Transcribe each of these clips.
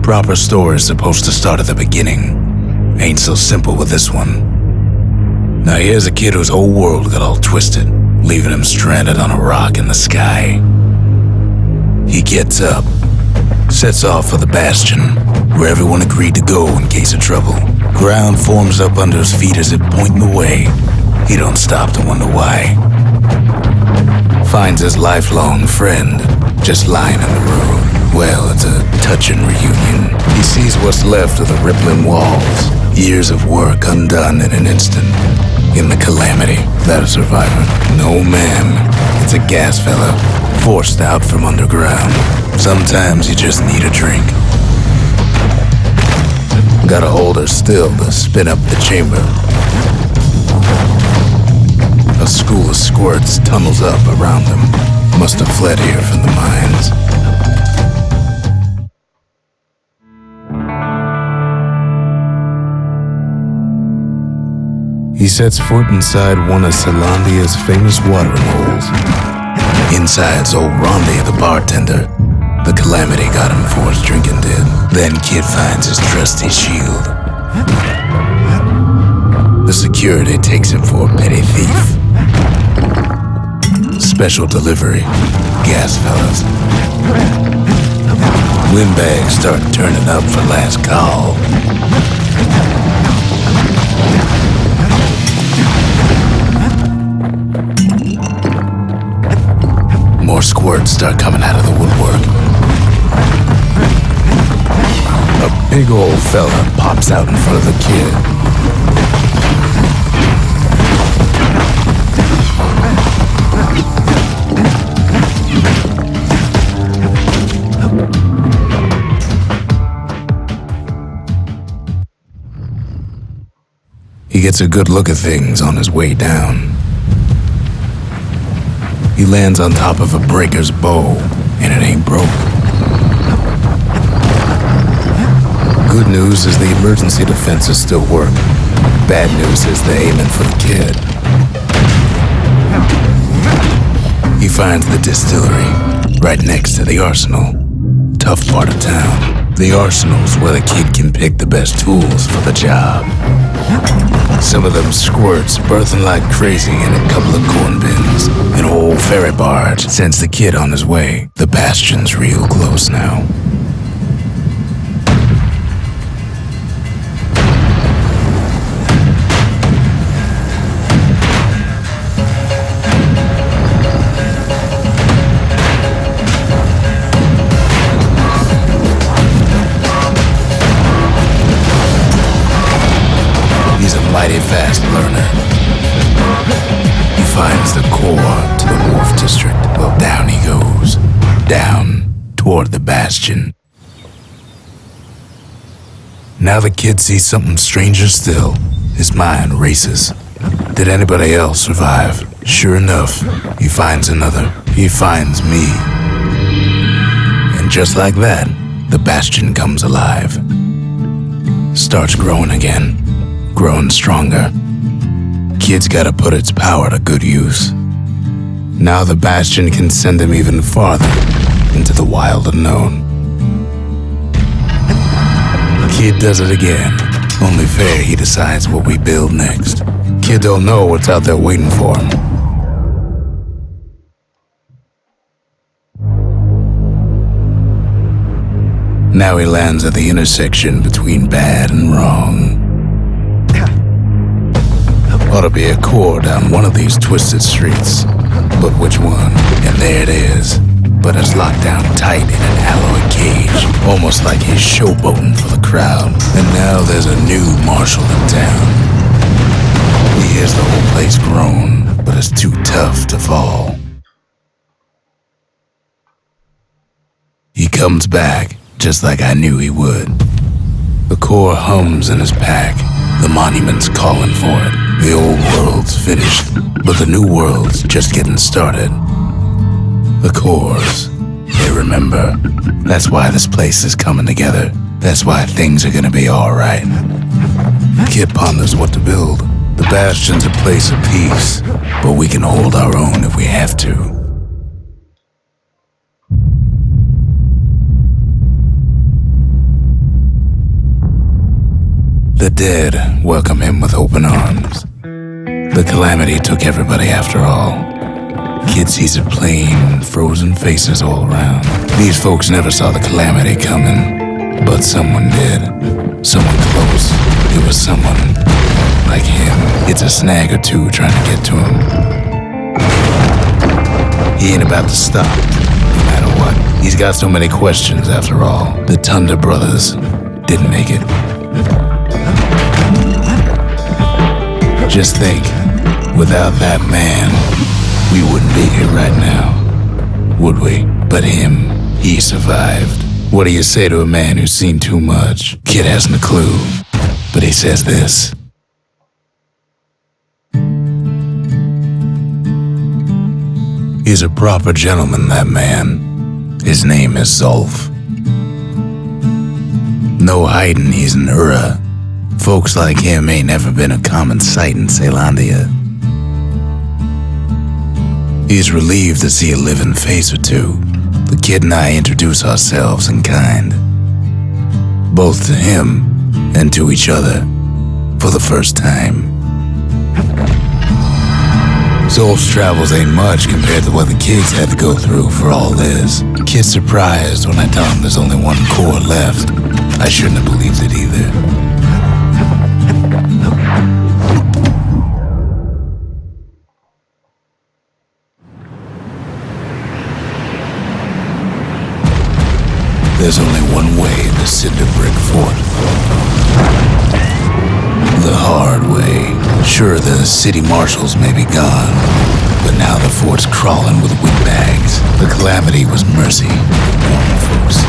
Proper story's supposed to start at the beginning. Ain't so simple with this one. Now here's a kid whose whole world got all twisted, leaving him stranded on a rock in the sky. He gets up, sets off for the Bastion, where everyone agreed to go in case of trouble. Ground forms up under his feet as it pointing the way. He don't stop to wonder why. Finds his lifelong friend just lying in the road. Well, it's a touching reunion. He sees what's left of the rippling walls. Years of work undone in an instant. In the calamity, that a survivor? No, ma'am. It's a gas fella, forced out from underground. Sometimes you just need a drink. Gotta hold her still to spin up the chamber. A school of squirts tunnels up around them. Must have fled here from the mines. He sets foot inside one of Celandia's famous watering holes. Inside's old Rondi, the bartender. The calamity got him for his drinking did. Then Kid finds his trusty shield. The security takes him for a petty thief. Special delivery, gas fellas. Windbags start turning up for last call. More squirts start coming out of the woodwork. A big old fella pops out in front of the kid. He gets a good look at things on his way down. He lands on top of a breaker's bow, and it ain't broke. Good news is the emergency defenses still work. Bad news is they're aiming for the kid. He finds the distillery, right next to the arsenal. Tough part of town. The arsenal's where the kid can pick the best tools for the job. Some of them squirts birthing like crazy in a couple of corn bins. An old ferry barge sends the kid on his way. The Bastion's real close now. Mighty fast learner. He finds the core to the Wharf District. Well, down he goes. Down toward the Bastion. Now the kid sees something stranger still. His mind races. Did anybody else survive? Sure enough, he finds another. He finds me. And just like that, the Bastion comes alive. Starts growing again. Growing stronger. Kid's gotta put its power to good use. Now the Bastion can send him even farther into the wild unknown. Kid does it again. Only fair he decides what we build next. Kid don't know what's out there waiting for him. Now he lands at the intersection between bad and wrong. Ought to be a core down one of these twisted streets. But which one? And there it is. But it's locked down tight in an alloy cage. Almost like he's showboating for the crowd. And now there's a new marshal in town. He hears the whole place groan, but it's too tough to fall. He comes back, just like I knew he would. The core hums in his pack. The monument's calling for it. The old world's finished, but the new world's just getting started. The cores, they remember. That's why this place is coming together. That's why things are gonna be alright. Kid ponders what to build. The Bastion's a place of peace, but we can hold our own if we have to. The dead welcome him with open arms. The calamity took everybody after all. Kid sees it plain, frozen faces all around. These folks never saw the calamity coming, but someone did. Someone close. It was someone like him. It's a snag or two trying to get to him. He ain't about to stop, no matter what. He's got so many questions after all. The Thunder Brothers didn't make it. Just think, without that man, we wouldn't be here right now, would we? But him, he survived. What do you say to a man who's seen too much? Kid hasn't a clue, but he says this. He's a proper gentleman, that man. His name is Zolf. No hiding he's an Ura. Folks like him ain't never been a common sight in Celandia. He's relieved to see a living face or two. The kid and I introduce ourselves in kind, both to him and to each other for the first time. Zolf's travels ain't much compared to what the kids had to go through for all this. Kid's surprised when I tell him there's only one core left. I shouldn't have believed it either. There's only one way to Cinder Brick Fort. The hard way. Sure, the city marshals may be gone, but now the fort's crawling with windbags. The calamity was mercy, normal folks.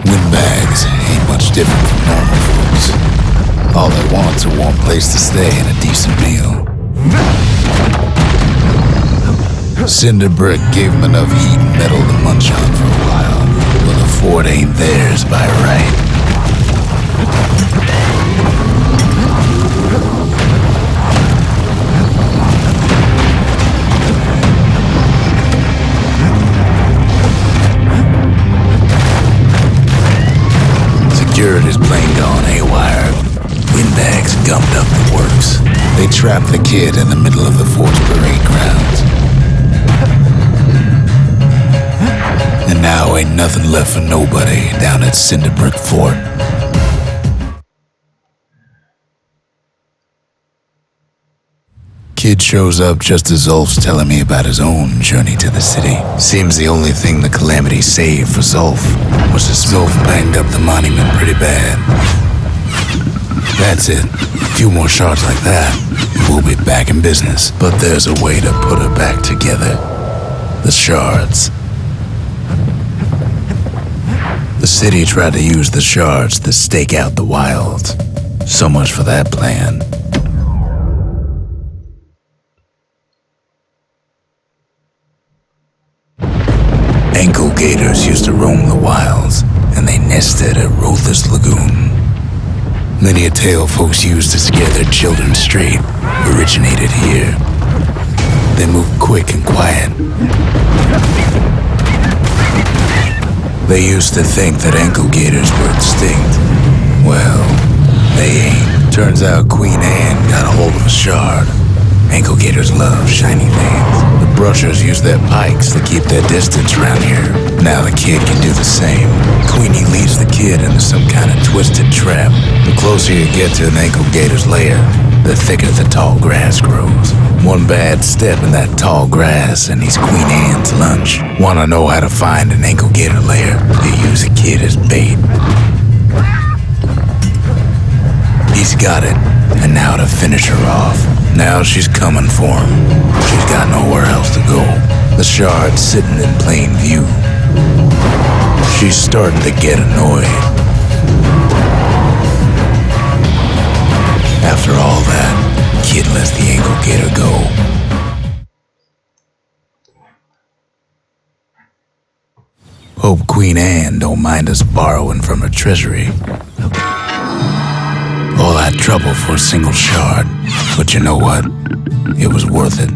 Windbags ain't much different from normal folks. All they want's a warm place to stay and a decent meal. Cinder Brick gave them enough heat and metal to munch on for a while, but the fort ain't theirs by right. Security's plane gone haywire. Windbags gummed up the works. They trapped the kid in the middle of the fort's parade grounds. And now ain't nothing left for nobody down at Cinder Brick Fort. Kid shows up just as Zolf's telling me about his own journey to the city. Seems the only thing the calamity saved for Zolf was that Zolf banged up the monument pretty bad. That's it. A few more shards like that, we'll be back in business. But there's a way to put her back together. The shards. The city tried to use the shards to stake out the wilds. So much for that plan. Ankle gators used to roam the wilds, and they nested at Rotha's Lagoon. Many a tale folks used to scare their children straight originated here. They moved quick and quiet. They used to think that ankle gators were extinct. Well, they ain't. Turns out Queen Anne got a hold of a shard. Ankle gators love shiny things. The brushers use their pikes to keep their distance around here. Now the kid can do the same. Queenie leads the kid into some kind of twisted trap. The closer you get to an ankle gator's lair, the thicker the tall grass grows. One bad step in that tall grass and he's Queen Anne's lunch. Wanna know how to find an ankle gator lair? You use a kid as bait. He's got it, and now to finish her off. Now she's coming for him. She's got nowhere else to go. The shard's sitting in plain view. She's starting to get annoyed. After all that, kid lets the ankle gator go. Hope Queen Anne don't mind us borrowing from her treasury. All that trouble for a single shard, but you know what? It was worth it.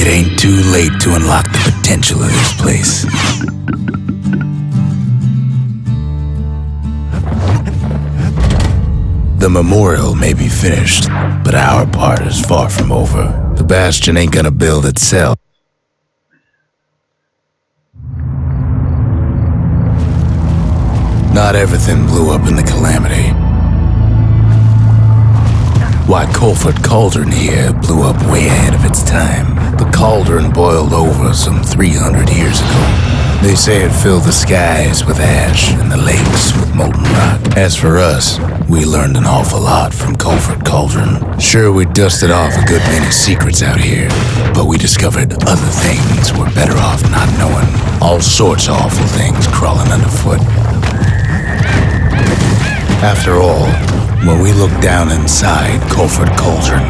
It ain't too late to unlock the potential potential of this place. The memorial may be finished, but our part is far from over. The Bastion ain't gonna build itself. Not everything blew up in the calamity. Why, Colford Cauldron here blew up way ahead of its time. The cauldron boiled over some 300 years ago. They say it filled the skies with ash and the lakes with molten rock. As for us, we learned an awful lot from Colford Cauldron. Sure, we dusted off a good many secrets out here, but we discovered other things we're better off not knowing. All sorts of awful things crawling underfoot. After all, when we looked down inside Colford Cauldron,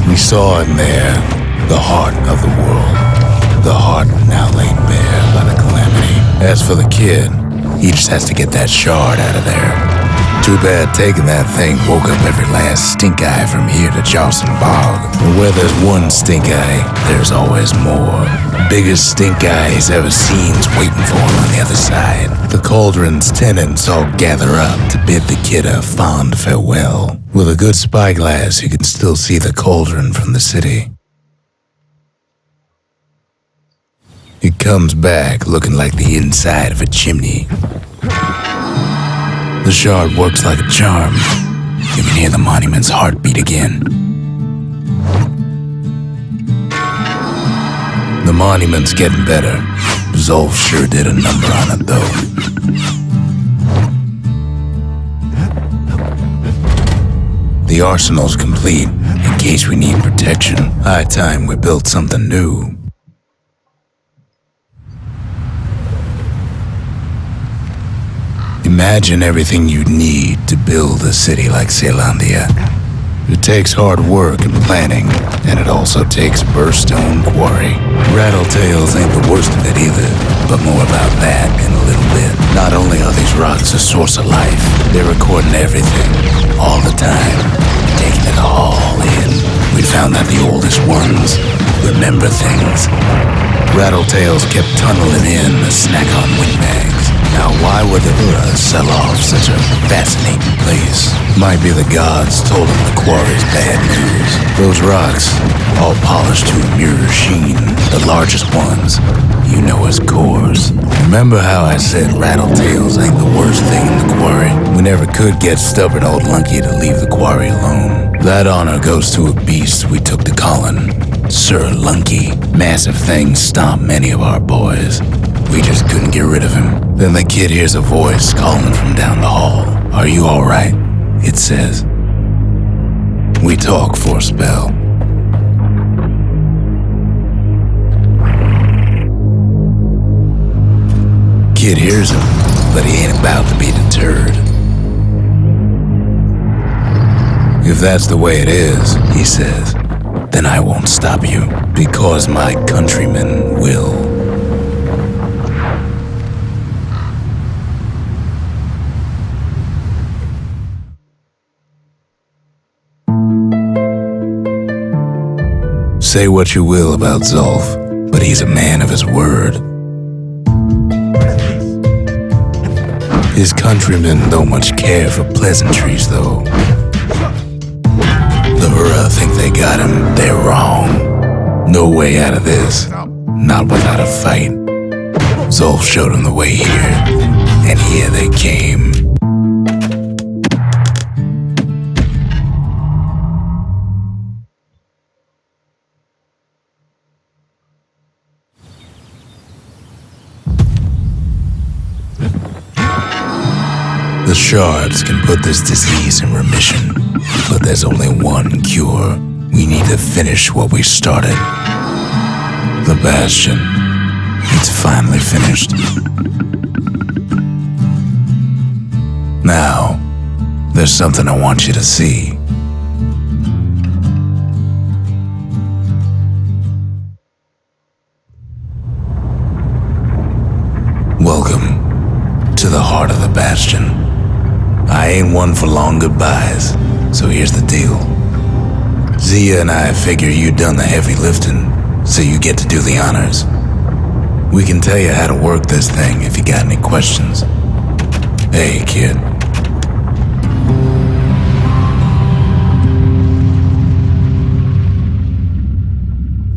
we saw in there the heart of the world. The heart now laid bare by the calamity. As for the kid, he just has to get that shard out of there. Too bad taking that thing woke up every last stink eye from here to Johnson Bog. And where there's one stink eye, there's always more. Biggest stink eye he's ever seen's waiting for him on the other side. The cauldron's tenants all gather up to bid the kid a fond farewell. With a good spyglass, you can still see the cauldron from the city. It comes back looking like the inside of a chimney. The shard works like a charm. You can hear the monument's heartbeat again. The monument's getting better. Zolf sure did a number on it, though. The arsenal's complete, in case we need protection. High time we built something new. Imagine everything you'd need to build a city like Zealandia. It takes hard work and planning, and it also takes a burstone quarry. Rattletails ain't the worst of it either, but more about that in a little bit. Not only are these rocks a source of life, they're recording everything, all the time, taking it all in. We found that the oldest ones remember things. Rattletails kept tunneling in to snack on windbags. Now, why would the Ura sell off such a fascinating place? Might be the gods told them the quarry's bad news. Those rocks, all polished to a mirror sheen, the largest ones, you know as cores. Remember how I said Rattletails ain't the worst thing in the quarry? We never could get stubborn old Lunky to leave the quarry alone. That honor goes to a beast we took to Colin, Sir Lunky. Massive things stomped many of our boys. We just couldn't get rid of him. Then the kid hears a voice calling from down the hall. Are you all right? It says. We talk for a spell. Kid hears him, but he ain't about to be deterred. If that's the way it is, he says, then I won't stop you, because my countrymen will. Say what you will about Zolf, but he's a man of his word. His countrymen don't much care for pleasantries, though. The Hura think they got him. They're wrong. No way out of this. Not without a fight. Zolf showed them the way here, and here they came. The shards can put this disease in remission, but there's only one cure. We need to finish what we started. The Bastion. It's finally finished. Now, there's something I want you to see. Welcome to the heart of the Bastion. I ain't one for long goodbyes, so here's the deal. Zia and I figure you done the heavy lifting. so you get to do the honors. We can tell you how to work this thing if you got any questions. Hey, kid.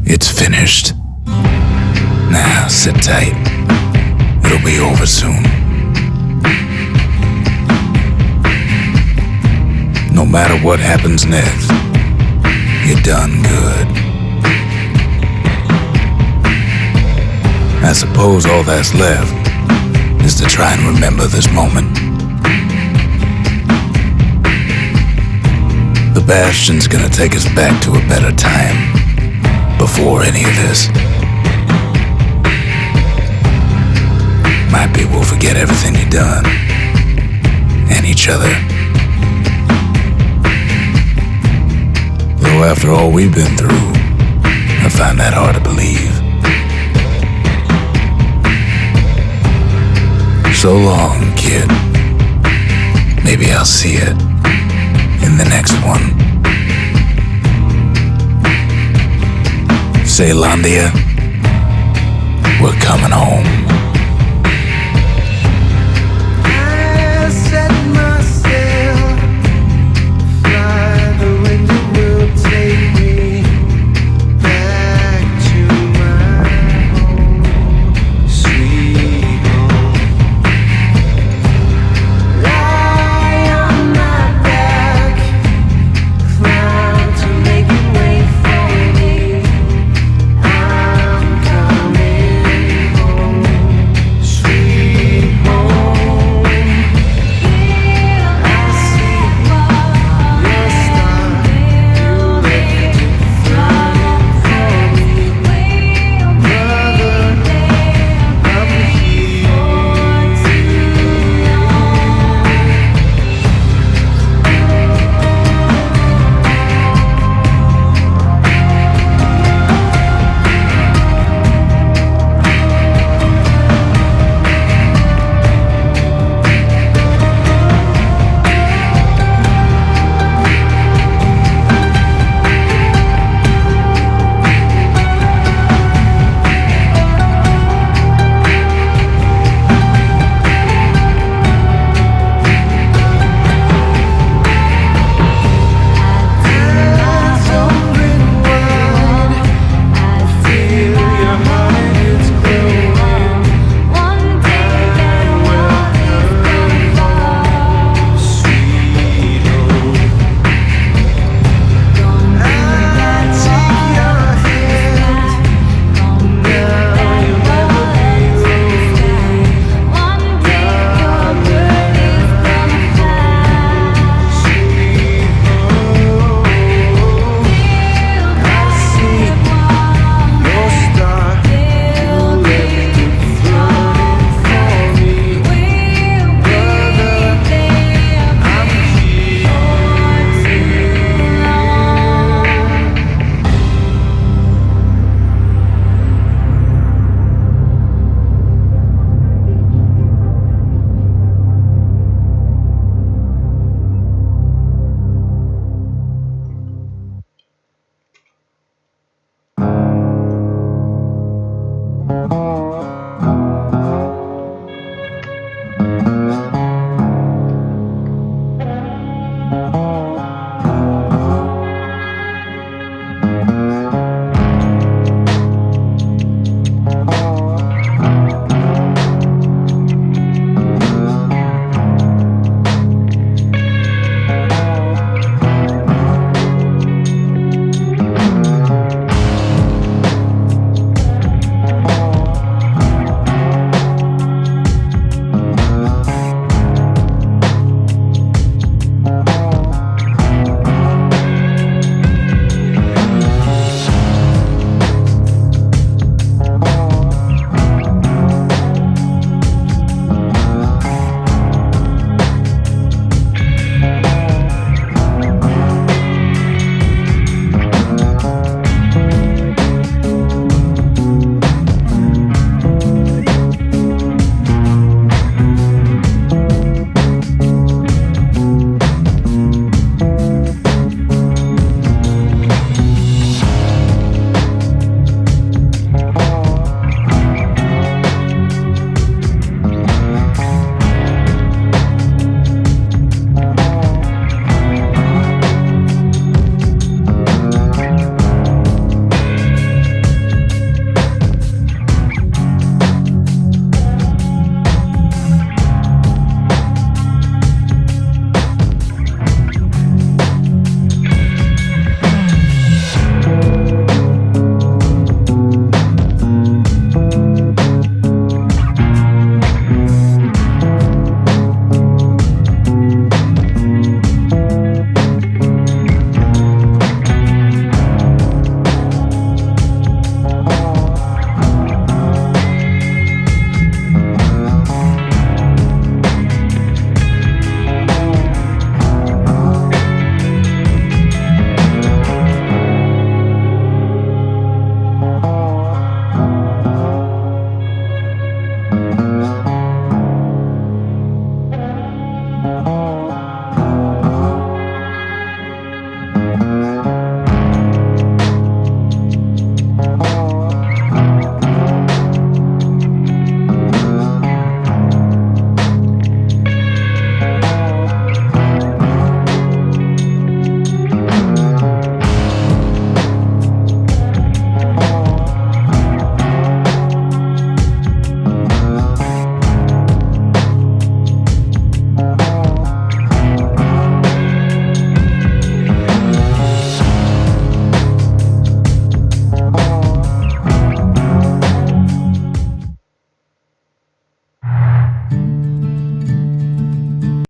It's finished. Now, sit tight. It'll be over soon. No matter what happens next, you're done good. I suppose all that's left is to try and remember this moment. The Bastion's gonna take us back to a better time before any of this. Might be we'll forget everything you've done and each other. Though after all we've been through, I find that hard to believe. So long, kid. Maybe I'll see it in the next one. Say, Landia, we're coming home.